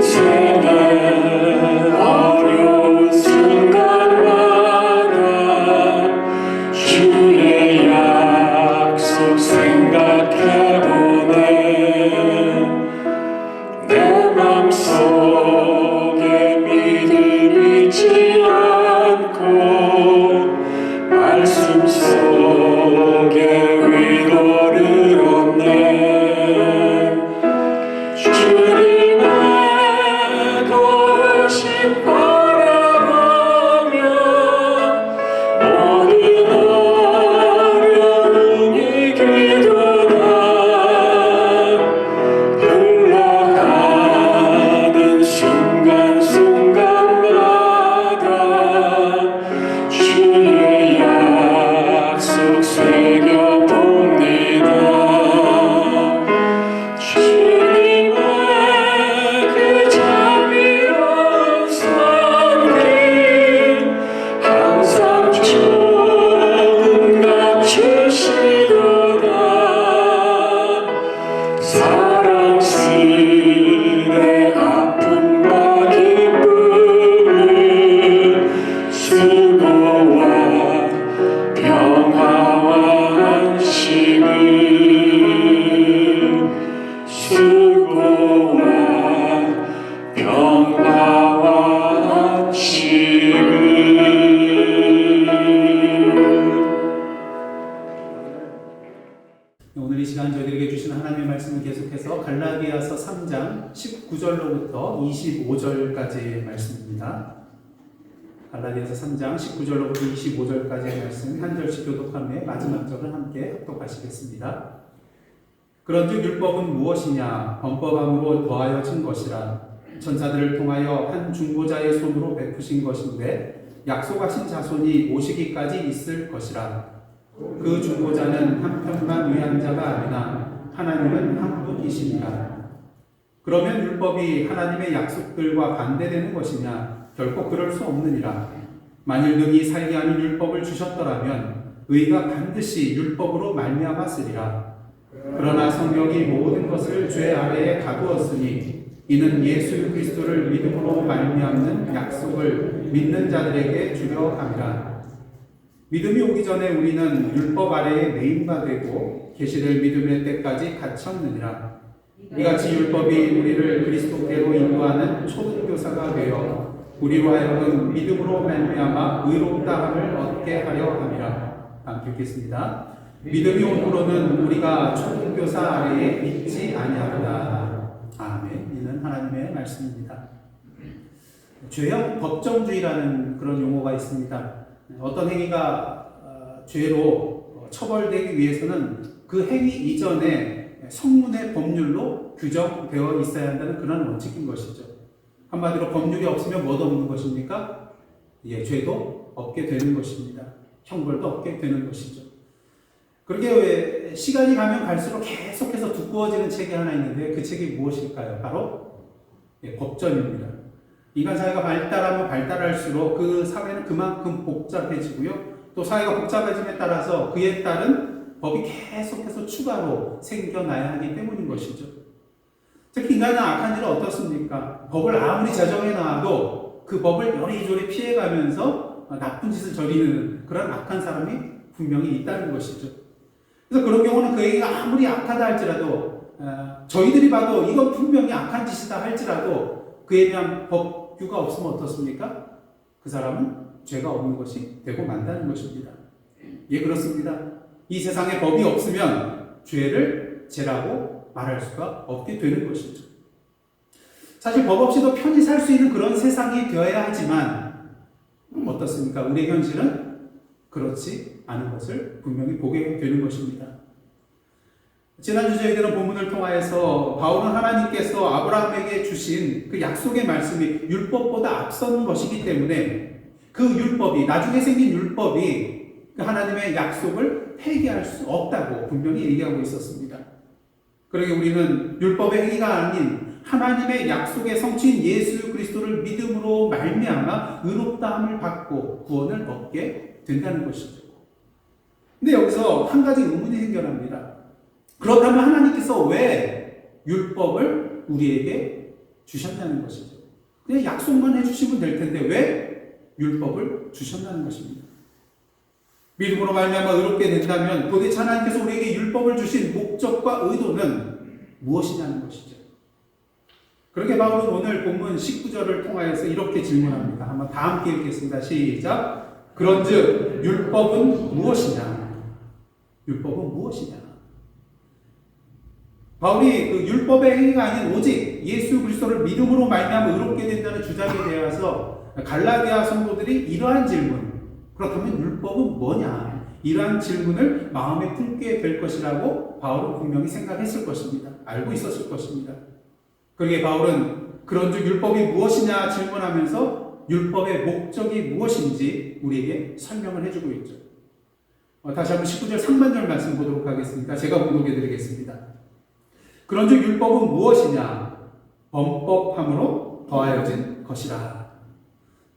인생의 어려운 순간마다 주의 약속 생각해보네. 내 맘속에 믿음 잊지 않고 말씀 속에 위로를 얻네. 주님의 도우심 바라보며 모든 어려움 이기도다. 흘러가는 순간순간마다 주의 약속 새겨봅니다. 주님의 그 자비로운 손길 항상 좋은 값 주시도다. 사랑스레 아픔과 기쁨을 수고와 평화와 안식을 수고와 평화와 안식을. 오늘 이 시간 저희들에게 주신 하나님의 말씀을 계속해서 갈라디아서 3장 19절로부터 25절까지의 말씀입니다. 갈라디아서 3장 19절로부터 25절까지의 말씀 한 절씩 교독한 후에 마지막 절을 함께 합독하시겠습니다. 그런즉 율법은 무엇이냐? 범법함으로 더하여 진 것이라. 천사들을 통하여 한 중보자의 손으로 베푸신 것인데 약속하신 자손이 오시기까지 있을 것이라. 그 중보자는 한편만 위한 자가 아니라 하나님은 한 분이시니라. 그러면 율법이 하나님의 약속들과 반대되는 것이냐? 결코 그럴 수 없느니라. 만일 능히 살게 하는 율법을 주셨더라면 의가 반드시 율법으로 말미암았으리라. 그러나 성경이 모든 것을 죄 아래에 가두었으니 이는 예수 그리스도를 믿음으로 말미암는 약속을 믿는 자들에게 주려 함이라. 믿음이 오기 전에 우리는 율법 아래에 매임바 되고 계시될 믿음의 때까지 갇혔느니라. 이같이 율법이 우리를 그리스도께로 인도하는 초등교사가 되어 우리로 하여금 믿음으로 말미암아 의롭다함을 얻게 하려 함이라. 함께 읽겠습니다. 믿음이 온으로는 우리가 초등교사 아래에 있지 아니하리라. 아멘. 이는 하나님의 말씀입니다. 죄형 법정주의라는 그런 용어가 있습니다. 어떤 행위가 죄로 처벌되기 위해서는 그 행위 이전에 성문의 법률로 규정되어 있어야 한다는 그런 원칙인 것이죠. 한마디로 법률이 없으면 뭐도 없는 것입니까? 예, 죄도 없게 되는 것입니다. 형벌도 없게 되는 것이죠. 그렇게 시간이 가면 갈수록 계속해서 두꺼워지는 책이 하나 있는데 그 책이 무엇일까요? 바로 법전입니다. 인간 사회가 발달하면 발달할수록 그 사회는 그만큼 복잡해지고요. 또 사회가 복잡해짐에 따라서 그에 따른 법이 계속해서 추가로 생겨나야 하기 때문인 것이죠. 특히 인간은 악한 일은 어떻습니까? 법을 아무리 제정해 놔도 그 법을 요리조리 피해가면서 나쁜 짓을 저지르는 그런 악한 사람이 분명히 있다는 것이죠. 그래서 그런 경우는 그 얘기가 아무리 악하다 할지라도 저희들이 봐도 이건 분명히 악한 짓이다 할지라도 그에 대한 법규가 없으면 어떻습니까? 그 사람은 죄가 없는 것이 되고 만다는 것입니다. 예, 그렇습니다. 이 세상에 법이 없으면 죄를 죄라고 말할 수가 없게 되는 것이죠. 사실 법 없이도 편히 살 수 있는 그런 세상이 되어야 하지만 어떻습니까? 우리의 현실은 그렇지 않은 것을 분명히 보게 되는 것입니다. 지난주 저희들은 본문을 통하여서 바울은 하나님께서 아브라함에게 주신 그 약속의 말씀이 율법보다 앞선 것이기 때문에 그 율법이, 나중에 생긴 율법이 그 하나님의 약속을 폐기할 수 없다고 분명히 얘기하고 있었습니다. 그러게 우리는 율법의 행위가 아닌 하나님의 약속의 성취인 예수 그리스도를 믿음으로 말미암아 의롭다함을 받고 구원을 얻게 된다는 것이죠. 근데 여기서 한 가지 의문이 생겨납니다. 그렇다면 하나님께서 왜 율법을 우리에게 주셨다는 것이죠. 그냥 약속만 해주시면 될 텐데 왜 율법을 주셨다는 것입니다. 믿음으로 말미암아 의롭게 된다면 도대체 하나님께서 우리에게 율법을 주신 목적과 의도는 무엇이냐는 것이죠. 그렇게 바울은 오늘 본문 19절을 통하여서 이렇게 질문합니다. 한번 다 함께 읽겠습니다. 시작. 그런즉 율법은 무엇이냐? 율법은 무엇이냐? 바울이 그 율법의 행위가 아닌 오직 예수 그리스도를 믿음으로 말미암아 의롭게 된다는 주장에 대해서 갈라디아 성도들이 이러한 질문, 그렇다면 율법은 뭐냐? 이러한 질문을 마음에 품게 될 것이라고 바울은 분명히 생각했을 것입니다. 알고 있었을 것입니다. 그러기에 바울은 그런즉 율법이 무엇이냐 질문하면서 율법의 목적이 무엇인지 우리에게 설명을 해주고 있죠. 다시 한번 19절 상반절 말씀 보도록 하겠습니다. 제가 봉독해 드리겠습니다. 그런즉 율법은 무엇이냐? 범법함으로 더하여진 것이라.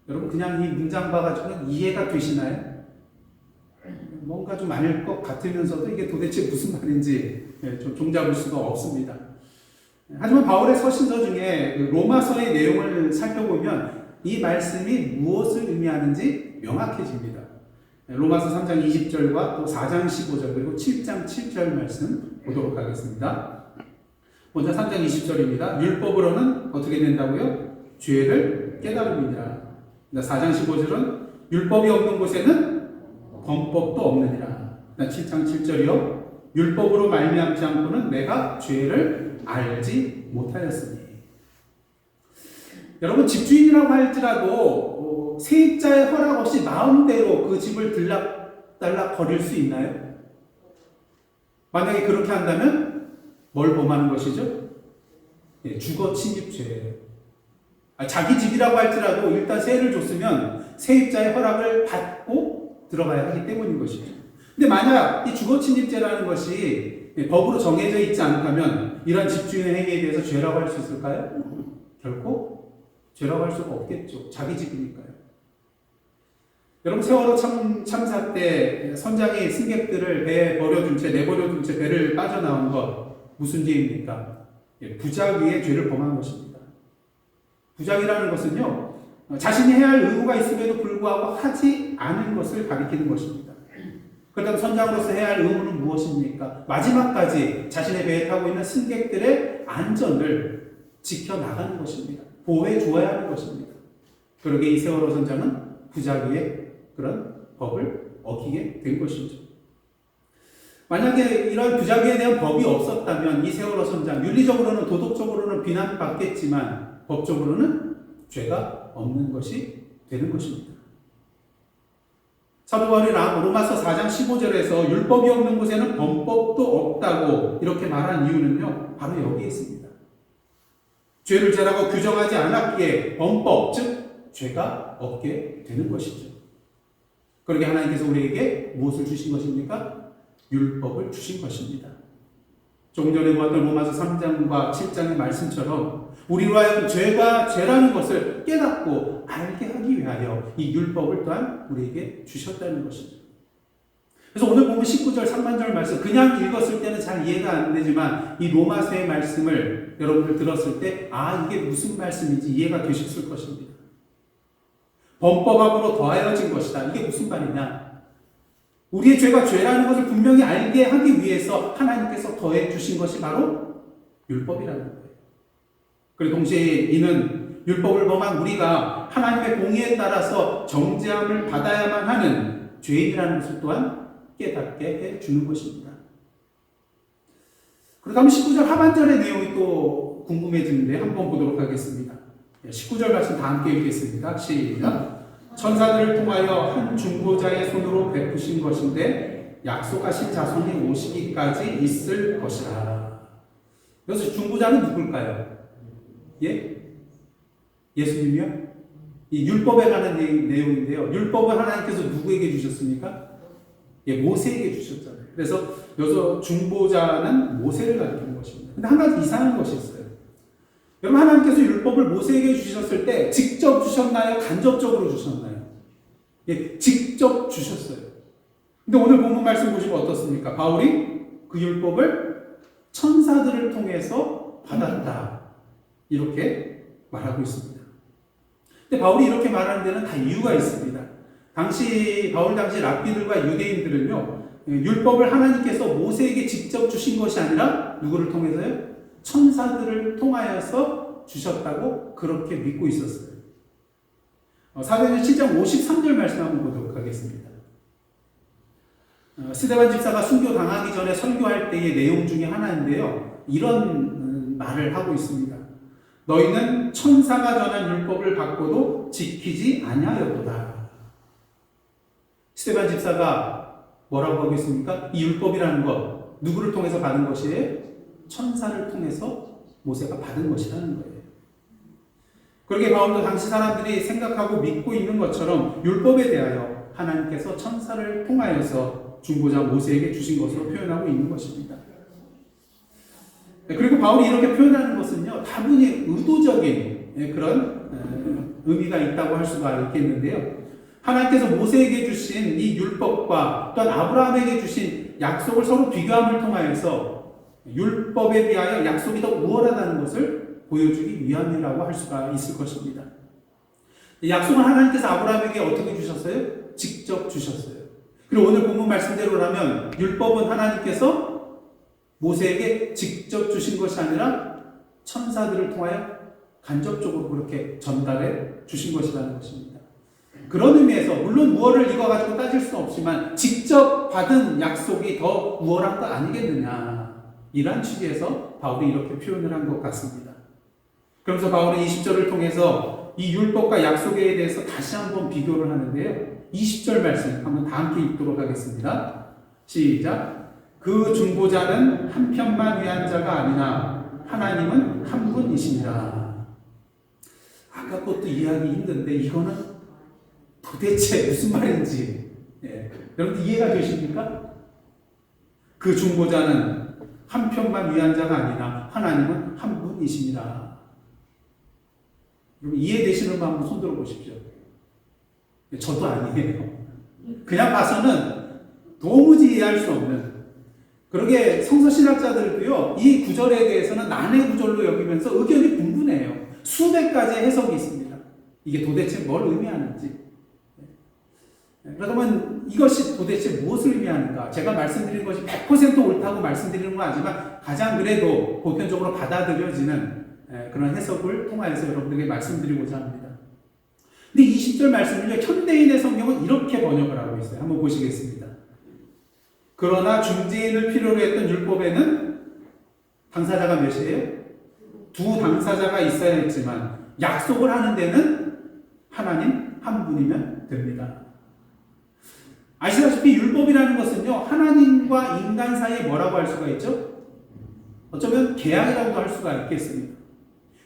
여러분 그냥 이 문장 봐가지고는 이해가 되시나요? 뭔가 좀 알 것 같으면서도 이게 도대체 무슨 말인지 좀 종잡을 수가 없습니다. 하지만 바울의 서신서 중에 로마서의 내용을 살펴보면 이 말씀이 무엇을 의미하는지 명확해집니다. 로마서 3장 20절과 또 4장 15절 그리고 7장 7절 말씀 보도록 하겠습니다. 먼저 3장 20절입니다. 율법으로는 어떻게 된다고요? 죄를 깨달음이니라. 4장 15절은 율법이 없는 곳에는 범법도 없느니라. 7장 7절이요. 율법으로 말미암지 않고는 내가 죄를 알지 못하였으니. 여러분 집주인이라고 할지라도 세입자의 허락 없이 마음대로 그 집을 들락달락 거릴 수 있나요? 만약에 그렇게 한다면 뭘 범하는 것이죠? 주거 침입죄예요. 자기 집이라고 할지라도 일단 세를 줬으면 세입자의 허락을 받고 들어가야 하기 때문인 것이죠. 근데 만약 이 주거 침입죄라는 것이 법으로 정해져 있지 않다면 이런 집주인의 행위에 대해서 죄라고 할 수 있을까요? 결코 죄라고 할 수가 없겠죠. 자기 집이니까요. 여러분 세월호 참사 때 선장이 승객들을 배에 버려둔 채 내버려둔 채 배를 빠져나온 것 무슨 죄입니까? 부작위의 죄를 범한 것입니다. 부작이라는 것은요, 자신이 해야 할 의무가 있음에도 불구하고 하지 않은 것을 가리키는 것입니다. 그렇다면 선장으로서 해야 할 의무는 무엇입니까? 마지막까지 자신의 배에 타고 있는 승객들의 안전을 지켜나가는 것입니다. 보호해 주어야 하는 것입니다. 그러게 이 세월호 선장은 부작위의 그런 법을 어기게 된 것이죠. 만약에 이런 부작위에 대한 법이 없었다면 이 세월호 선장 윤리적으로는 도덕적으로는 비난받겠지만 법적으로는 죄가 없는 것이 되는 것입니다. 사도 바울이 로마서 4장 15절에서 율법이 없는 곳에는 범법도 없다고 이렇게 말한 이유는요, 바로 여기에 있습니다. 죄를 죄라고 규정하지 않았기에 범법, 즉 죄가 없게 되는 것이죠. 그러게 하나님께서 우리에게 무엇을 주신 것입니까? 율법을 주신 것입니다. 조금 전에 보았던 로마서 3장과 7장의 말씀처럼 우리로 하여금 죄가 죄라는 것을 깨닫고 알게 하기 위하여 이 율법을 또한 우리에게 주셨다는 것이죠. 그래서 오늘 보면 19절 상반절 말씀 그냥 읽었을 때는 잘 이해가 안 되지만 이 로마서의 말씀을 여러분들 들었을 때 이게 무슨 말씀인지 이해가 되셨을 것입니다. 범법함으로 더하여진 것이다. 이게 무슨 말이냐? 우리의 죄가 죄라는 것을 분명히 알게 하기 위해서 하나님께서 더해 주신 것이 바로 율법이라는 거예요. 그리고 동시에 이는 율법을 범한 우리가 하나님의 공의에 따라서 정죄함을 받아야만 하는 죄인이라는 것을 또한 깨닫게 해 주는 것입니다. 그렇다면 19절 하반절의 내용이 또 궁금해지는데 한번 보도록 하겠습니다. 19절 말씀 다 함께 읽겠습니다. 시작. 천사들을 통하여 한 중보자의 손으로 베푸신 것인데 약속하신 자손이 오시기까지 있을 것이라. 여기서 중보자는 누굴까요? 예수님이요? 이 율법에 관한 내용인데요. 율법을 하나님께서 누구에게 주셨습니까? 모세에게 주셨잖아요. 그래서 여기서 중보자는 모세를 가리키는 것입니다. 근데 한 가지 이상한 것이 있어요. 여러분 하나님께서 율법을 모세에게 주셨을 때 직접 주셨나요? 간접적으로 주셨나요? 직접 주셨어요. 근데 오늘 본문 말씀 보시면 어떻습니까? 바울이 그 율법을 천사들을 통해서 받았다. 이렇게 말하고 있습니다. 근데 바울이 이렇게 말하는 데는 다 이유가 있습니다. 바울 당시 랍비들과 유대인들은요, 율법을 하나님께서 모세에게 직접 주신 것이 아니라 누구를 통해서요? 천사들을 통하여서 주셨다고 그렇게 믿고 있었어요. 사도행전 7장 53절 말씀 한번 보도록 하겠습니다. 스데반 집사가 순교 당하기 전에 설교할 때의 내용 중에 하나인데요. 이런 말을 하고 있습니다. 너희는 천사가 전한 율법을 받고도 지키지 아니하였도다. 스데반 집사가 뭐라고 하고 있습니까? 이 율법이라는 것 누구를 통해서 받은 것이에요? 천사를 통해서 모세가 받은 것이라는 거예요. 그러게 바울도 당시 사람들이 생각하고 믿고 있는 것처럼 율법에 대하여 하나님께서 천사를 통하여서 중보자 모세에게 주신 것으로 표현하고 있는 것입니다. 그리고 바울이 이렇게 표현하는 것은요, 다분히 의도적인 그런 의미가 있다고 할 수가 있겠는데요. 하나님께서 모세에게 주신 이 율법과 또한 아브라함에게 주신 약속을 서로 비교함을 통하여서 율법에 비하여 약속이 더 우월하다는 것을 보여주기 위함이라고 할 수가 있을 것입니다. 약속은 하나님께서 아브라함에게 어떻게 주셨어요? 직접 주셨어요. 그리고 오늘 본문 말씀대로라면 율법은 하나님께서 모세에게 직접 주신 것이 아니라 천사들을 통하여 간접적으로 그렇게 전달해 주신 것이라는 것입니다. 그런 의미에서 물론 우월을 이거 가지고 따질 수는 없지만 직접 받은 약속이 더 우월한 거 아니겠느냐, 이러한 취지에서 바울이 이렇게 표현을 한 것 같습니다. 그러면서 바울은 20절을 통해서 이 율법과 약속에 대해서 다시 한번 비교를 하는데요. 20절 말씀 한번 다 함께 읽도록 하겠습니다. 시작. 그 중보자는 한 편만 위한 자가 아니나 하나님은 한 분이십니다. 아까 것도 이해하기 힘든데 이거는 도대체 무슨 말인지 여러분 이해가 되십니까? 그 중보자는 한 편만 위한 자가 아니나 하나님은 한 분이십니다. 여러분 이해되시는 분 한번 손들어 보십시오. 저도 아니에요. 그냥 봐서는 도무지 이해할 수 없는. 그러게 성서신학자들도요, 이 구절에 대해서는 난해 구절로 여기면서 의견이 분분해요. 수백 가지의 해석이 있습니다. 이게 도대체 뭘 의미하는지. 그러면 이것이 도대체 무엇을 의미하는가? 제가 말씀드린 것이 100% 옳다고 말씀드리는 건 아니지만 가장 그래도 보편적으로 받아들여지는 그런 해석을 통하여서 여러분들에게 말씀드리고자 합니다. 근데 20절 말씀을요, 현대인의 성경은 이렇게 번역을 하고 있어요. 한번 보시겠습니다. 그러나 중재인을 필요로 했던 율법에는 당사자가 몇이에요? 두 당사자가 있어야 했지만 약속을 하는 데는 하나님 한 분이면 됩니다. 아시다시피 율법이라는 것은요, 하나님과 인간 사이에 뭐라고 할 수가 있죠? 어쩌면 계약이라고도 할 수가 있겠습니다.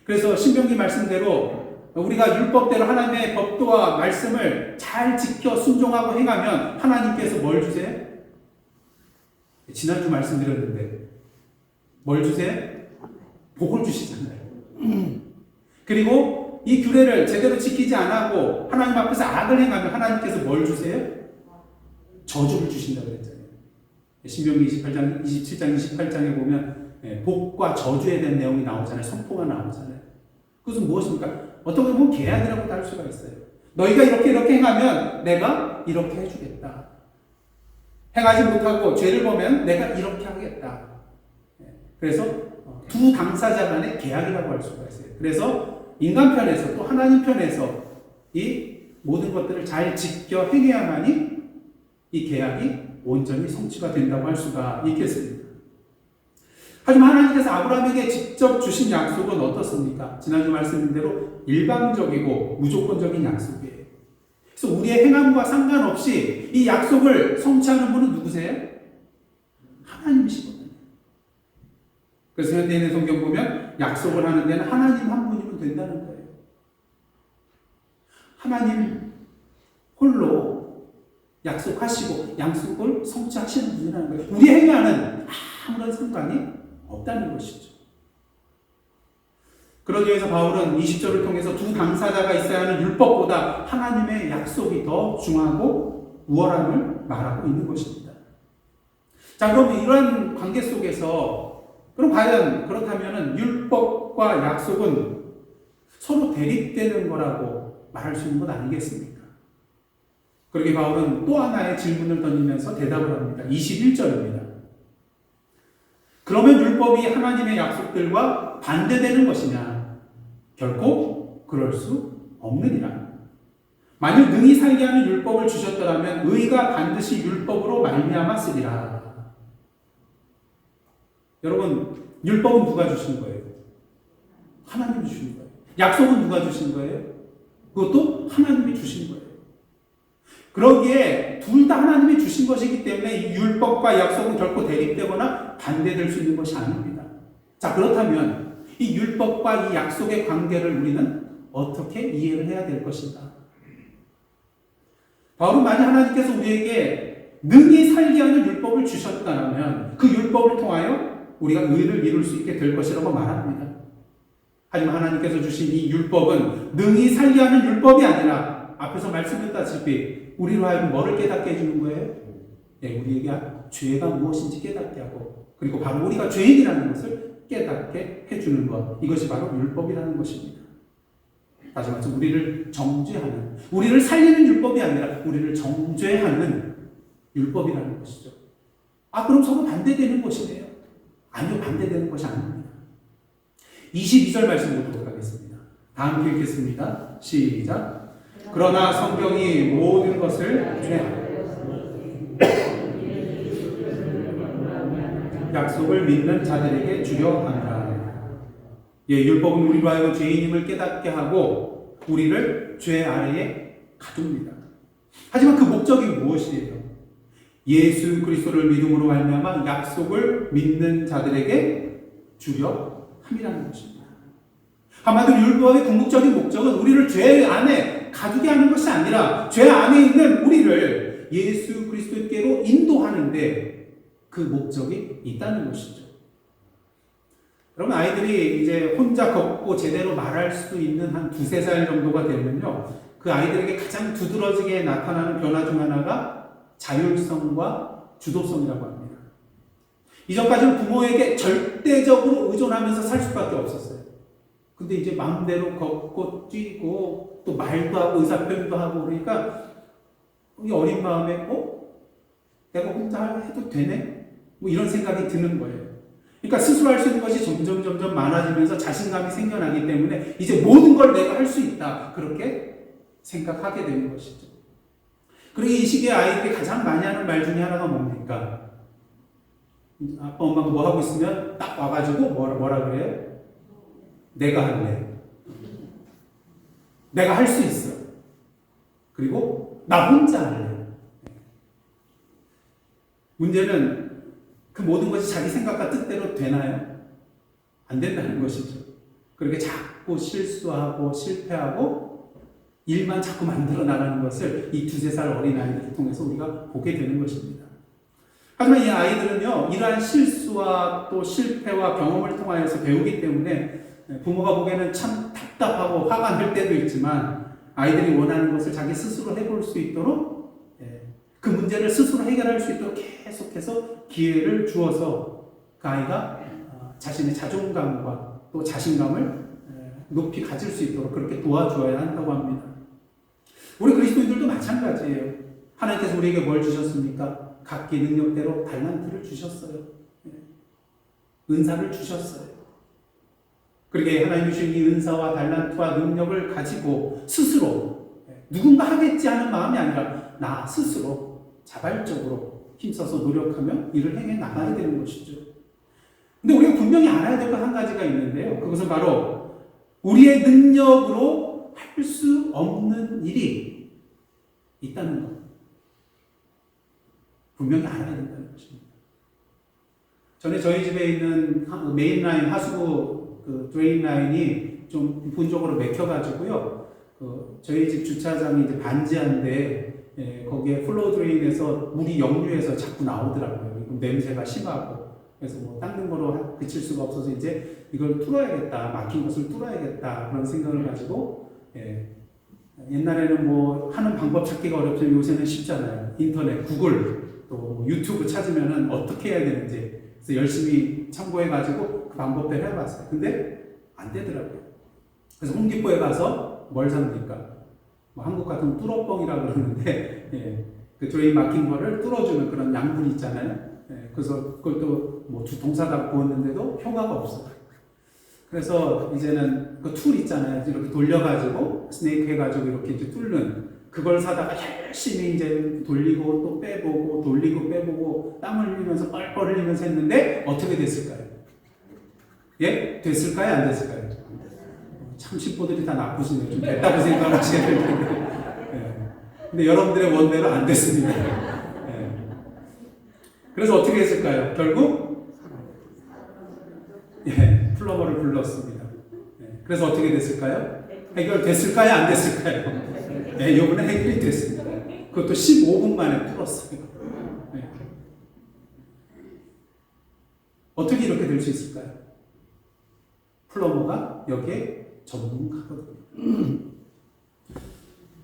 그래서 신명기 말씀대로 우리가 율법대로 하나님의 법도와 말씀을 잘 지켜 순종하고 행하면 하나님께서 뭘 주세요? 지난주 말씀드렸는데 뭘 주세요? 복을 주시잖아요. 그리고 이 규례를 제대로 지키지 않고 하나님 앞에서 악을 행하면 하나님께서 뭘 주세요? 저주를 주신다고 그랬잖아요. 신명기 27장 28장에 보면 복과 저주에 대한 내용이 나오잖아요. 선포가 나오잖아요. 그것은 무엇입니까? 어떻게 보면 계약이라고도 할 수가 있어요. 너희가 이렇게 행하면 내가 이렇게 해주겠다. 행하지 못하고 죄를 보면 내가 이렇게 하겠다. 그래서 두 당사자 간의 계약이라고 할 수가 있어요. 그래서 인간 편에서 또 하나님 편에서 이 모든 것들을 잘 지켜 행해야만이 이 계약이 온전히 성취가 된다고 할 수가 있겠습니다. 하지만 하나님께서 아브라함에게 직접 주신 약속은 어떻습니까? 지난주 말씀드린 대로 일방적이고 무조건적인 약속이에요. 그래서 우리의 행함과 상관없이 이 약속을 성취하는 분은 누구세요? 하나님이시거든요. 그래서 현대인의 성경 보면 약속을 하는 데는 하나님 한 분이면 된다는 거예요. 하나님 홀로 약속하시고 약속을 성취하시는 분이라는 거예요. 우리 행위와는 아무런 상관이 없다는 것이죠. 그러기 위해서 바울은 20절을 통해서 두 당사자가 있어야 하는 율법보다 하나님의 약속이 더 중하고 우월함을 말하고 있는 것입니다. 자, 그럼 이러한 관계 속에서 그럼 과연 그렇다면 율법과 약속은 서로 대립되는 거라고 말할 수 있는 것 아니겠습니까? 그러게 바울은 또 하나의 질문을 던지면서 대답을 합니다. 21절입니다. 그러면 율법이 하나님의 약속들과 반대되는 것이냐? 결코 그럴 수 없느니라. 만일 능히 살게 하는 율법을 주셨더라면 의가 반드시 율법으로 말미암았으리라. 여러분, 율법은 누가 주신 거예요? 하나님이 주신 거예요. 약속은 누가 주신 거예요? 그것도 하나님이 주신 거예요. 그러기에 둘 다 하나님이 주신 것이기 때문에 이 율법과 약속은 결코 대립되거나 반대될 수 있는 것이 아닙니다. 자, 그렇다면 이 율법과 이 약속의 관계를 우리는 어떻게 이해를 해야 될 것인가? 바울은 만약 하나님께서 우리에게 능히 살게 하는 율법을 주셨다면 그 율법을 통하여 우리가 의를 이룰 수 있게 될 것이라고 말합니다. 하지만 하나님께서 주신 이 율법은 능히 살게 하는 율법이 아니라 앞에서 말씀드렸다시피 우리로 하여금 뭐를 깨닫게 해주는 거예요? 네, 우리에게 죄가 무엇인지 깨닫게 하고 그리고 바로 우리가 죄인이라는 것을 깨닫게 해주는 것, 이것이 바로 율법이라는 것입니다. 다시 말해서 우리를 정죄하는, 우리를 살리는 율법이 아니라 우리를 정죄하는 율법이라는 것이죠. 아, 그럼 서로 반대되는 것이네요. 아니요, 반대되는 것이 아닙니다. 22절 말씀 보도록 하겠습니다. 다 함께 읽겠습니다. 시작. 그러나 성경이 모든 것을 약속을 믿는 자들에게 주려 하노라. 예, 율법은 우리로 하여금 죄인임을 깨닫게 하고 우리를 죄 아래에 가둡니다. 하지만 그 목적이 무엇이에요? 예수 그리스도를 믿음으로 말미암아 약속을 믿는 자들에게 주려 함이라는 것입니다. 한마디로 율법의 궁극적인 목적은 우리를 죄 안에 가두게 하는 것이 아니라 죄 안에 있는 우리를 예수 그리스도께로 인도하는데 그 목적이 있다는 것이죠. 그러면 아이들이 이제 혼자 걷고 제대로 말할 수 있는 한 2-3살 정도가 되면요, 그 아이들에게 가장 두드러지게 나타나는 변화 중 하나가 자율성과 주도성이라고 합니다. 이전까지는 부모에게 절대적으로 의존하면서 살 수밖에 없었어요. 근데 이제 마음대로 걷고 뛰고 또 말도 하고 의사표현도 하고 그러니까 이 어린 마음에 내가 혼자 해도 되네? 뭐 이런 생각이 드는 거예요. 그러니까 스스로 할 수 있는 것이 점점 많아지면서 자신감이 생겨나기 때문에 이제 모든 걸 내가 할 수 있다, 그렇게 생각하게 되는 것이죠. 그리고 이 시기에 아이들이 가장 많이 하는 말 중에 하나가 뭡니까? 아빠 엄마가 뭐 하고 있으면 딱 와가지고 뭐라 그래요? 내가 할래. 내가 할 수 있어. 그리고 나 혼자 할래. 문제는 그 모든 것이 자기 생각과 뜻대로 되나요? 안 된다는 것이죠. 그렇게 자꾸 실수하고 실패하고 일만 자꾸 만들어 나가는 것을 이 2-3살 어린아이들을 통해서 우리가 보게 되는 것입니다. 하지만 이 아이들은요, 이러한 실수와 또 실패와 경험을 통하여서 배우기 때문에 부모가 보기에는 참 답답하고 화가 날 때도 있지만 아이들이 원하는 것을 자기 스스로 해볼 수 있도록 그 문제를 스스로 해결할 수 있도록 계속해서 기회를 주어서 그 아이가 자신의 자존감과 또 자신감을 높이 가질 수 있도록 그렇게 도와주어야 한다고 합니다. 우리 그리스도인들도 마찬가지예요. 하나님께서 우리에게 뭘 주셨습니까? 각기 능력대로 달란트를 주셨어요. 은사를 주셨어요. 그렇게 하나님이 주신 이 은사와 달란트와 능력을 가지고 스스로 누군가 하겠지 하는 마음이 아니라 나 스스로 자발적으로 힘써서 노력하며 일을 행해 나가야 되는 것이죠. 근데 우리가 분명히 알아야 될 것 한 가지가 있는데요. 그것은 바로 우리의 능력으로 할 수 없는 일이 있다는 것. 분명히 알아야 된다는 것입니다. 전에 저희 집에 있는 메인 라인, 하수구 그 드레인 라인이 좀 부분적으로 막혀가지고요. 저희 집 주차장이 이제 반지한데 거기에 플로우 드레인에서 물이 역류해서 자꾸 나오더라고요. 냄새가 심하고. 그래서 뭐 닦는 거로 그칠 수가 없어서 이제 이걸 뚫어야겠다, 막힌 것을 뚫어야겠다, 그런 생각을 가지고, 옛날에는 뭐 하는 방법 찾기가 어렵지만 요새는 쉽잖아요. 인터넷, 구글, 또 유튜브 찾으면은 어떻게 해야 되는지. 그래서 열심히 참고해가지고 그 방법대로 해봤어요. 근데 안 되더라고요. 그래서 홈디포에 가서 뭘 삽니까? 뭐 한국 같은 뚫어뻥이라고 그러는데 예, 그 드레인 막힌 거를 뚫어주는 그런 양분 있잖아요. 예, 그래서 그걸 또뭐 동사다 부었는데도 효과가 없어. 그래서 이제는 그 툴 있잖아요. 이렇게 돌려가지고 스네이크 해가지고 이렇게 이제 뚫는 그걸 사다가 열심히 이제 돌리고 또 빼보고 돌리고 빼보고 땀을 흘리면서 뻘뻘 흘리면서 했는데 어떻게 됐을까요? 예? 됐을까요? 안 됐을까요? 참 신부들이 다 나쁘시네요. 좀 됐다고 생각하셔야 될 텐데. 예. 근데 여러분들의 원대로 안 됐습니다. 예. 그래서 어떻게 했을까요? 결국 예, 플러머를 불렀습니다. 예. 그래서 어떻게 됐을까요? 해결됐을까요? 안 됐을까요? 예, 이번에 해결이 됐습니다. 그것도 15분 만에 풀었어요. 예. 어떻게 이렇게 될 수 있을까요? 플러머가 여기에 전문가거든요.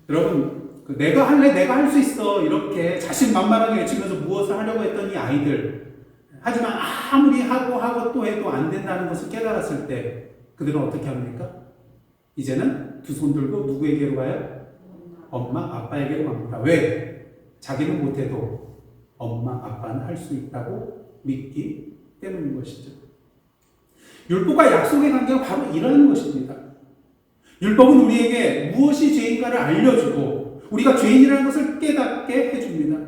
여러분, 내가 할래, 내가 할 수 있어 이렇게 자신만만하게 외치면서 무엇을 하려고 했던 이 아이들, 하지만 아무리 하고 또 해도 안 된다는 것을 깨달았을 때 그들은 어떻게 합니까? 이제는 두 손 들고 누구에게로 가요? 엄마, 아빠에게로 갑니다. 왜? 자기는 못해도 엄마, 아빠는 할 수 있다고 믿기 때문인 것이죠. 율법과 약속의 관계가 바로 이러한 것입니다. 율법은 우리에게 무엇이 죄인가를 알려주고 우리가 죄인이라는 것을 깨닫게 해줍니다.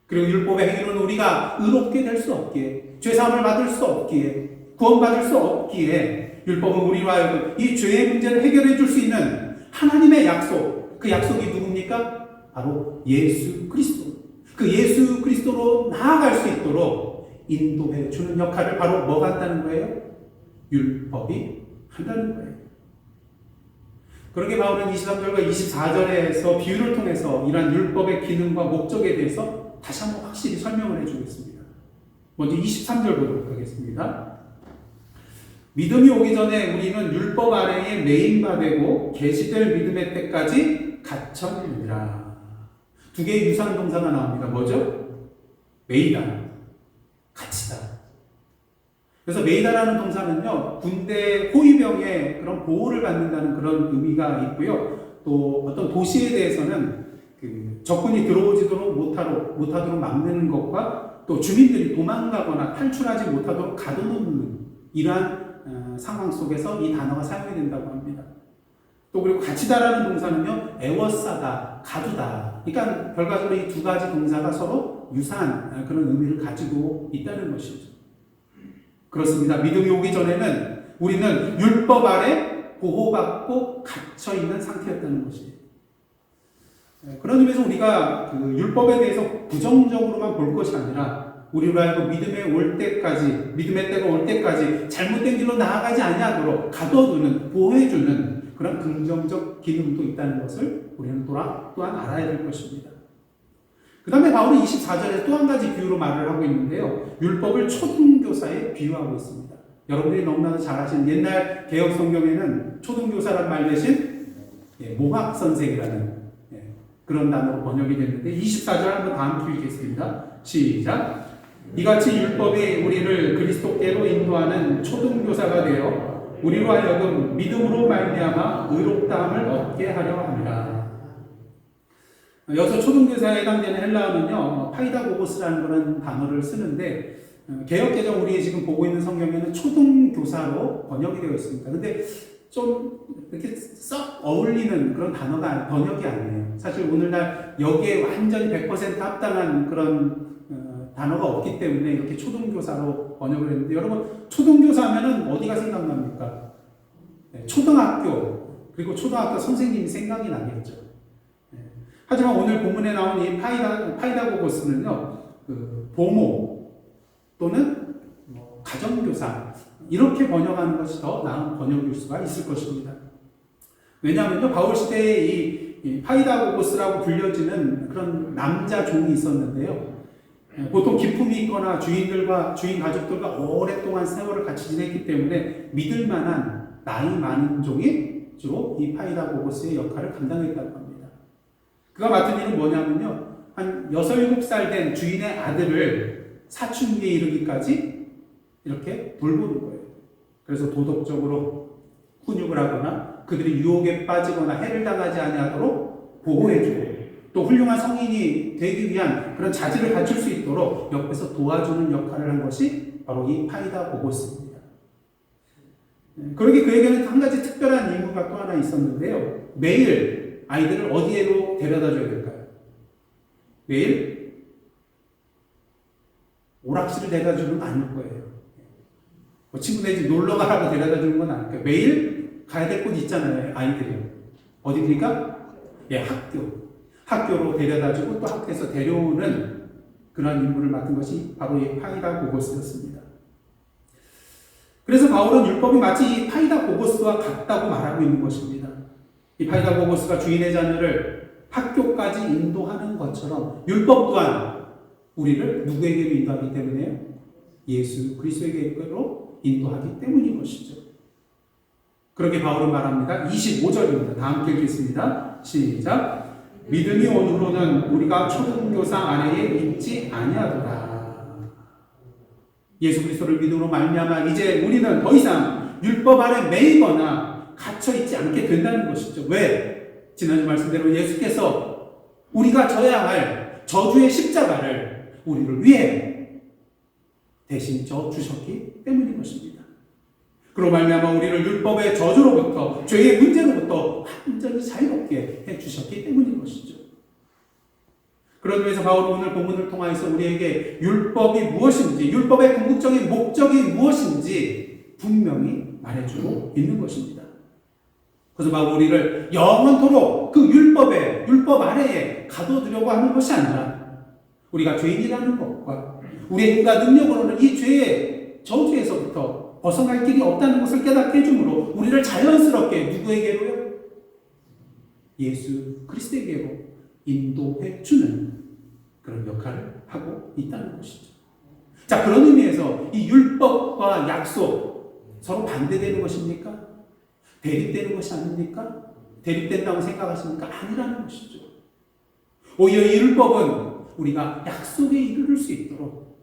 그리고 율법의 행위로는 우리가 의롭게 될 수 없기에, 죄사함을 받을 수 없기에, 구원받을 수 없기에 율법은 우리로 하여금 이 죄의 문제를 해결해 줄 수 있는 하나님의 약속, 그 약속이 누굽니까? 바로 예수 그리스도. 그 예수 그리스도로 나아갈 수 있도록 인도해 주는 역할을 바로 뭐가 한다는 거예요? 율법이 한다는 거예요. 그러게 바울은 23절과 24절에서 비유를 통해서 이러한 율법의 기능과 목적에 대해서 다시 한번 확실히 설명을 해주겠습니다. 먼저 23절 보도록 하겠습니다. 믿음이 오기 전에 우리는 율법 아래에 매인바 되고 계시될 믿음의 때까지 갇혀있느니라. 두 개의 유사한 동사가 나옵니다. 뭐죠? 매이다, 갇히다. 그래서 메이다라는 동사는요, 군대 호위병의 그런 보호를 받는다는 그런 의미가 있고요. 또 어떤 도시에 대해서는 그 적군이 들어오지도록 못하도록 막는 것과 또 주민들이 도망가거나 탈출하지 못하도록 가둬놓는 이러한 상황 속에서 이 단어가 사용이 된다고 합니다. 또 그리고 갇히다라는 동사는요, 애워싸다, 가두다. 그러니까 결과적으로 이 두 가지 동사가 서로 유사한 그런 의미를 가지고 있다는 것이죠. 그렇습니다. 믿음이 오기 전에는 우리는 율법 아래 보호받고 갇혀있는 상태였다는 것이에요. 그런 의미에서 우리가 그 율법에 대해서 부정적으로만 볼 것이 아니라 우리로 하여금 믿음의 때가 올 때까지 잘못된 길로 나아가지 아니하도록 가둬두는, 보호해주는 그런 긍정적 기능도 있다는 것을 우리는 또한 알아야 될 것입니다. 그 다음에 바울이 24절에 또 한 가지 비유로 말을 하고 있는데요. 율법을 초등교사에 비유하고 있습니다. 여러분들이 너무나도 잘 아시는 옛날 개혁 성경에는 초등교사란 말 대신 모학선생이라는 그런 단어로 번역이 됐는데 24절 한번 다 함께 읽겠습니다. 시작. 이같이 율법이 우리를 그리스도께로 인도하는 초등교사가 되어 우리로 하여금 믿음으로 말미암아 의롭다함을 얻게 하려 합니다. 여기서 초등교사에 해당되는 헬라어는요, 파이다고고스라는 그런 단어를 쓰는데, 개역개정 우리 지금 보고 있는 성경에는 초등교사로 번역이 되어 있습니다. 근데 좀 이렇게 썩 어울리는 그런 단어가 번역이 아니에요. 사실 오늘날 여기에 완전히 100% 합당한 그런 단어가 없기 때문에 이렇게 초등교사로 번역을 했는데, 여러분, 초등교사 하면은 어디가 생각납니까? 초등학교, 그리고 초등학교 선생님이 생각이 나겠죠. 하지만 오늘 본문에 나온 이 파이다고고스는요, 그 보모 또는 가정교사 이렇게 번역하는 것이 더 나은 번역일 수가 있을 것입니다. 왜냐하면요, 바울 시대에 이 파이다고고스라고 불려지는 그런 남자 종이 있었는데요. 보통 기품이 있거나 주인 가족들과 오랫동안 세월을 같이 지냈기 때문에 믿을 만한 나이 많은 종이 주로 이 파이다고고스의 역할을 감당했다고 합니다. 그가 맡은 일은 뭐냐면요, 한 6, 7살 된 주인의 아들을 사춘기에 이르기까지 이렇게 돌보는 거예요. 그래서 도덕적으로 훈육을 하거나 그들이 유혹에 빠지거나 해를 당하지 아니하도록 보호해주고 또 훌륭한 성인이 되기 위한 그런 자질을 갖출 수 있도록 옆에서 도와주는 역할을 한 것이 바로 이 파이다 보고스입니다. 그러게 그에게는 한 가지 특별한 임무가 또 하나 있었는데요. 매일 아이들을 어디에로 데려다 줘야 될까요? 매일 오락실을 데려다 주는 건 아닐 거예요. 뭐 친구네 집 놀러 가라고 데려다 주는 건 아닐 거예요. 매일 가야 될 곳 있잖아요, 아이들이. 어디입니까? 예, 학교로 데려다 주고 또 학교에서 데려오는 그런 임무를 맡은 것이 바로 이 파이다 보고스였습니다. 그래서 바울은 율법이 마치 이 파이다 보고스와 같다고 말하고 있는 것입니다. 이 파이다 보고스가 주인의 자녀를 학교까지 인도하는 것처럼 율법 또한 우리를 누구에게로 인도하기 때문에요? 예수 그리스도에게로 인도하기 때문인 것이죠. 그렇게 바울은 말합니다. 25절입니다. 다 함께 읽겠습니다. 시작. 믿음이 온 후로는 우리가 초등교사 아래에 있지 아니하더라. 예수 그리스도를 믿음으로 말미암아 이제 우리는 더 이상 율법 아래 매이거나 갇혀 있지 않게 된다는 것이죠. 왜? 지난주 말씀대로 예수께서 우리가 져야 할 저주의 십자가를 우리를 위해 대신 져 주셨기 때문인 것입니다. 그로 말미암아 우리를 율법의 저주로부터 죄의 문제로부터 완전히 자유롭게 해주셨기 때문인 것이죠. 그런 의미에서 바울은 오늘 본문을 통하여서 우리에게 율법이 무엇인지, 율법의 궁극적인 목적이 무엇인지 분명히 말해주고 있는 것입니다. 그래서 바울 우리를 영원토록 그 율법 아래에 가둬두려고 하는 것이 아니라 우리가 죄인이라는 것과 우리의 힘과 능력으로는 이 죄의 저주에서부터 벗어날 길이 없다는 것을 깨닫게 해주므로 우리를 자연스럽게 누구에게로요? 예수 그리스도에게로 인도해주는 그런 역할을 하고 있다는 것이죠. 자, 그런 의미에서 이 율법과 약속 서로 반대되는 것입니까? 대립되는 것이 아닙니까? 대립된다고 생각하십니까? 아니라는 것이죠. 오히려 이 율법은 우리가 약속에 이르를 수 있도록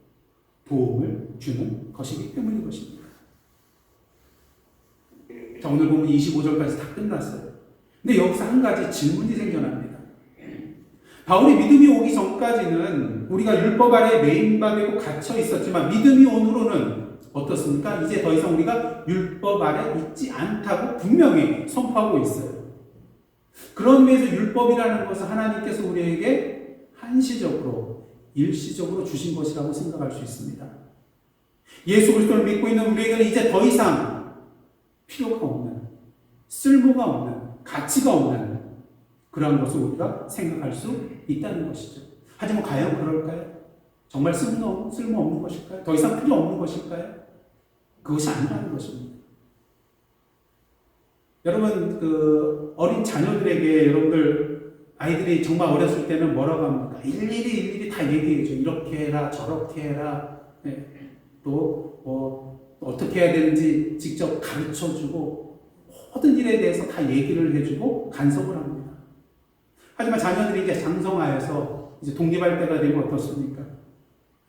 도움을 주는 것이기 때문인 것입니다. 자, 오늘 보면 25절까지 다 끝났어요. 근데 여기서 한 가지 질문이 생겨납니다. 바울이 믿음이 오기 전까지는 우리가 율법 아래 매인바되고 갇혀 있었지만 믿음이 온 후로는 어떻습니까? 이제 더 이상 우리가 율법 아래 있지 않다고 분명히 선포하고 있어요. 그런 의미에서 율법이라는 것은 하나님께서 우리에게 한시적으로, 일시적으로 주신 것이라고 생각할 수 있습니다. 예수 그리스도를 믿고 있는 우리에게는 이제 더 이상 필요가 없는, 쓸모가 없는, 가치가 없는 그러한 것을 우리가 생각할 수 있다는 것이죠. 하지만 과연 그럴까요? 정말 쓸모없는 것일까요? 더 이상 필요 없는 것일까요? 그것이 아니라는 것입니다. 여러분, 어린 자녀들에게 여러분들 아이들이 정말 어렸을 때는 뭐라고 합니까? 일일이 다 얘기해줘. 이렇게 해라, 저렇게 해라. 네. 또 어떻게 해야 되는지 직접 가르쳐주고 모든 일에 대해서 다 얘기를 해주고 간섭을 합니다. 하지만 자녀들이 이제 장성하여서 이제 독립할 때가 되면 어떻습니까?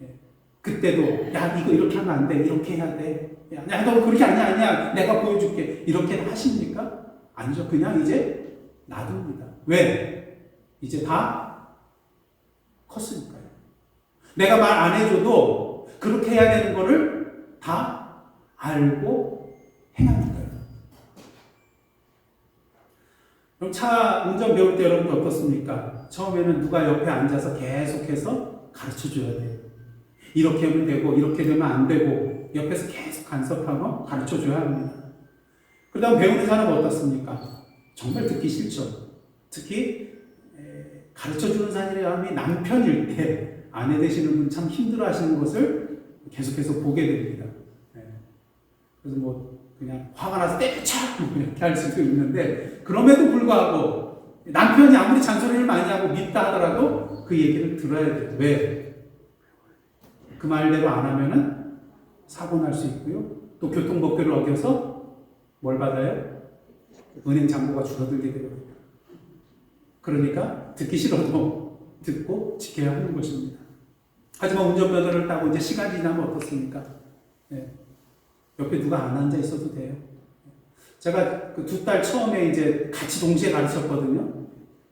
예. 그때도 야 이거 이렇게 하면 안 돼, 이렇게 해야 돼. 야 너 그렇게 아니야, 내가 보여줄게. 이렇게 하십니까? 아니죠. 그냥 이제 놔둡니다. 왜? 이제 다 컸으니까요. 내가 말 안 해줘도 그렇게 해야 되는 거를 다 알고 행하니까요. 그럼 차 운전 배울 때 여러분 어떻습니까? 처음에는 누가 옆에 앉아서 계속해서 가르쳐줘야 돼요. 이렇게 하면 되고 이렇게 되면 안 되고 옆에서 계속 간섭하고 가르쳐줘야 합니다. 그 다음 배우는 사람은 어떻습니까? 정말 듣기 싫죠. 특히 가르쳐주는 사람이 남편일 때 아내 되시는 분 참 힘들어하시는 것을 계속해서 보게 됩니다. 그래서 그냥 화가 나서 때려쳐! 이렇게 할 수도 있는데 그럼에도 불구하고 남편이 아무리 잔소리를 많이 하고 밉다 하더라도 그 얘기를 들어야 돼요. 왜? 그 말대로 안 하면은 사고 날 수 있고요. 또 교통법규를 어겨서 뭘 받아요? 은행 잔고가 줄어들게 되거든요. 그러니까 듣기 싫어도 듣고 지켜야 하는 것입니다. 하지만 운전면허를 따고 이제 시간이 지나면 어떻습니까? 네. 옆에 누가 안 앉아 있어도 돼요. 제가 그 두 딸 처음에 이제 같이 동시에 가르쳤거든요.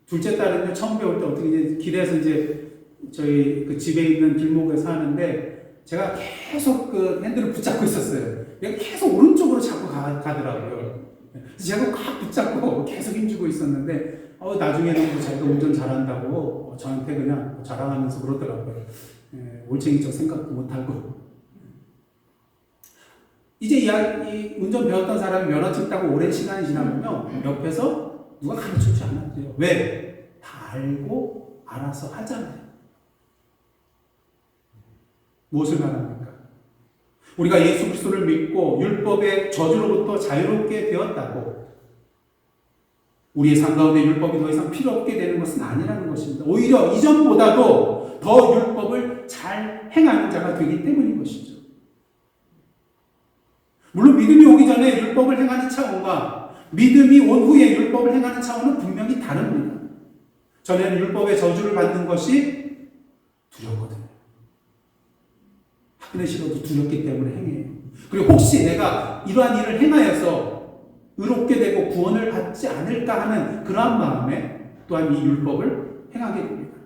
둘째 딸은요, 처음 배울 때 어떻게 이제 길에서 이제 저희 그 집에 있는 길목에서 하는데 제가 계속 그 핸들을 붙잡고 있었어요. 얘가 계속 오른쪽으로 자꾸 가더라고요. 그래서 제가 꽉 붙잡고 계속 힘주고 있었는데 나중에는 뭐 자기가 운전 잘한다고 저한테 그냥 자랑하면서 그러더라고요. 올챙이 척 생각도 못하고. 이제 이 운전 배웠던 사람이 면허증 따고 오랜 시간이 지나면요, 옆에서 누가 가르쳐주지 않았대요. 왜? 다 알고 알아서 하잖아요. 무엇을 말합니까? 우리가 예수 그리스도를 믿고 율법의 저주로부터 자유롭게 되었다고 우리의 삶 가운데 율법이 더 이상 필요 없게 되는 것은 아니라는 것입니다. 오히려 이전보다도 더 율법을 잘 행하는 자가 되기 때문인 것이죠. 물론 믿음이 오기 전에 율법을 행하는 차원과 믿음이 온 후에 율법을 행하는 차원은 분명히 다릅니다. 전에는 율법의 저주를 받는 것이 두렵거든요. 하기 싫어도 두렵기 때문에 행해요. 그리고 혹시 내가 이러한 일을 행하여서 의롭게 되고 구원을 받지 않을까 하는 그러한 마음에 또한 이 율법을 행하게 됩니다.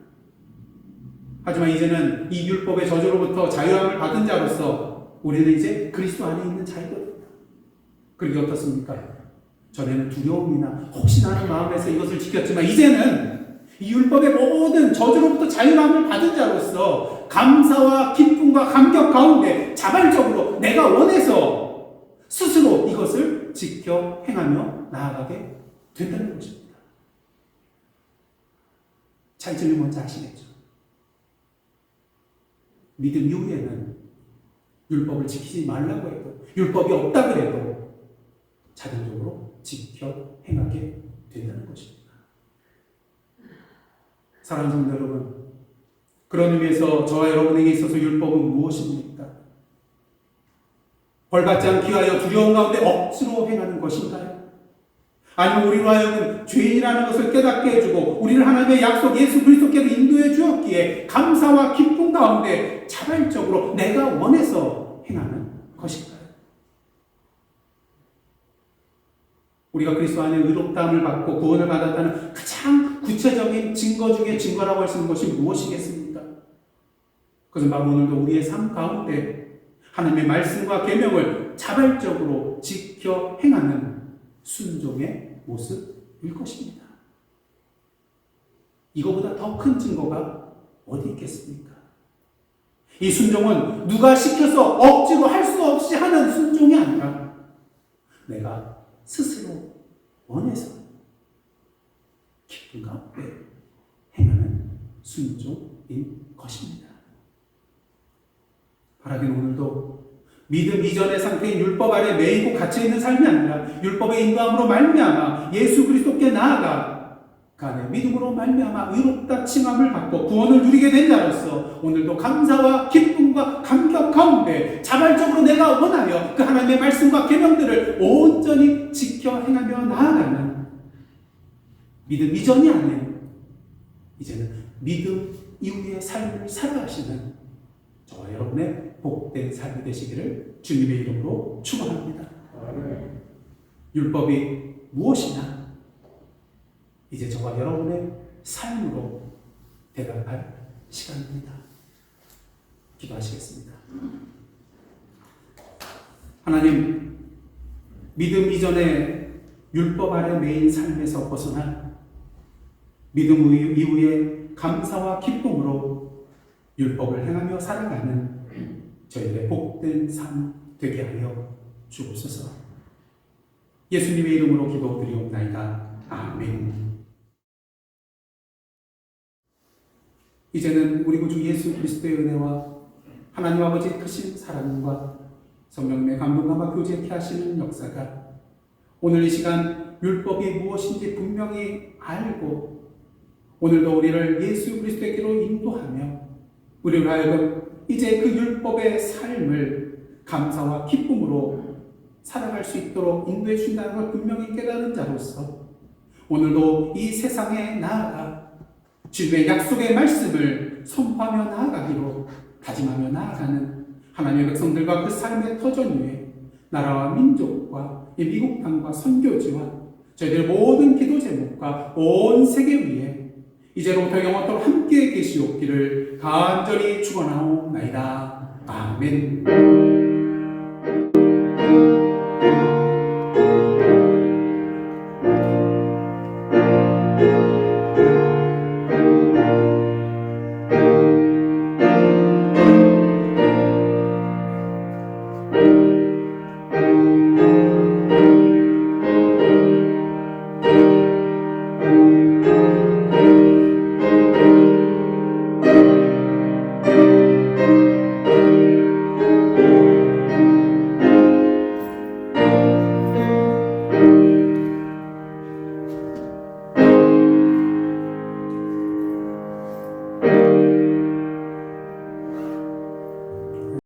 하지만 이제는 이 율법의 저주로부터 자유함을 받은 자로서 우리는 이제 그리스도 안에 있는 자이거든요. 그게 어떻습니까? 전에는 두려움이나 혹시나 하는 마음에서 이것을 지켰지만 이제는 이 율법의 모든 저주로부터 자유함을 받은 자로서 감사와 기쁨과 감격 가운데 자발적으로 내가 원해서 스스로 이것을 지켜 행하며 나아가게 된다는 것입니다. 차이점이 뭔지 아시겠죠? 믿음 이후에는 율법을 지키지 말라고 해도, 율법이 없다 그래도 자동적으로 지켜 행하게 된다는 것입니다. 사랑하는 성도 여러분, 그런 의미에서 저와 여러분에게 있어서 율법은 무엇입니까? 벌받지 않기 위하여 두려움 가운데 억지로 행하는 것인가요? 아니면 우리로 하여금 죄인이라는 것을 깨닫게 해주고 우리를 하나님의 약속 예수 그리스도께로 인도해 주었기에 감사와 기쁨 가운데 자발적으로 내가 원해서 행하는 것인가요? 우리가 그리스도 안에 의롭다함을 받고 구원을 받았다는 가장 구체적인 증거 중에 증거라고 할 수 있는 것이 무엇이겠습니까? 그것은 바로 오늘도 우리의 삶 가운데 하나님의 말씀과 계명을 자발적으로 지켜 행하는 순종의 모습일 것입니다. 이거보다 더 큰 증거가 어디 있겠습니까? 이 순종은 누가 시켜서 억지로 할 수 없이 하는 순종이 아니라 내가 스스로 원해서 기쁨 가운데 행하는 순종인 것입니다. 바라기는 오늘도 믿음 이전의 상태인 율법 아래 매이고 갇혀있는 삶이 아니라 율법의 인도함으로 말미암아 예수 그리스도께 나아가 간의 믿음으로 말미암아 의롭다 칭함을 받고 구원을 누리게 된 자로서 오늘도 감사와 기쁨과 감격 가운데 자발적으로 내가 원하여 그 하나님의 말씀과 계명들을 온전히 지켜 행하며 나아가는 믿음 이전이 아닌 이제는 믿음 이후의 삶을 살아가시는 저와 여러분의 복된 삶이 되시기를 주님의 이름으로 축원합니다. 율법이 무엇이냐? 이제 저와 여러분의 삶으로 대답할 시간입니다. 기도하시겠습니다. 하나님, 믿음 이전에 율법 아래 매인 삶에서 벗어나 믿음 이후에 감사와 기쁨으로 율법을 행하며 살아가는 저희들의 복된 삶 되게 하여 주옵소서. 예수님의 이름으로 기도드리옵나이다. 아멘. 이제는 우리 구주 예수 그리스도의 은혜와 하나님 아버지의 크신 사랑과 성령님의 감동감과 교제케 하시는 역사가 오늘 이 시간 율법이 무엇인지 분명히 알고 오늘도 우리를 예수 그리스도께로 인도하며 우리를 하여금 이제 그 율법의 삶을 감사와 기쁨으로 살아갈 수 있도록 인도해 주신다는 걸 분명히 깨달은 자로서 오늘도 이 세상에 나아가 주님의 약속의 말씀을 선포하며 나아가기로 다짐하며 나아가는 하나님의 백성들과 그 삶의 터전 위에 나라와 민족과 이 미국 땅과 선교지와 저희들 모든 기도 제목과 온 세계 위에 이제로부터 영원토록 함께 계시옵기를 간절히 축원하옵나이다. 아멘.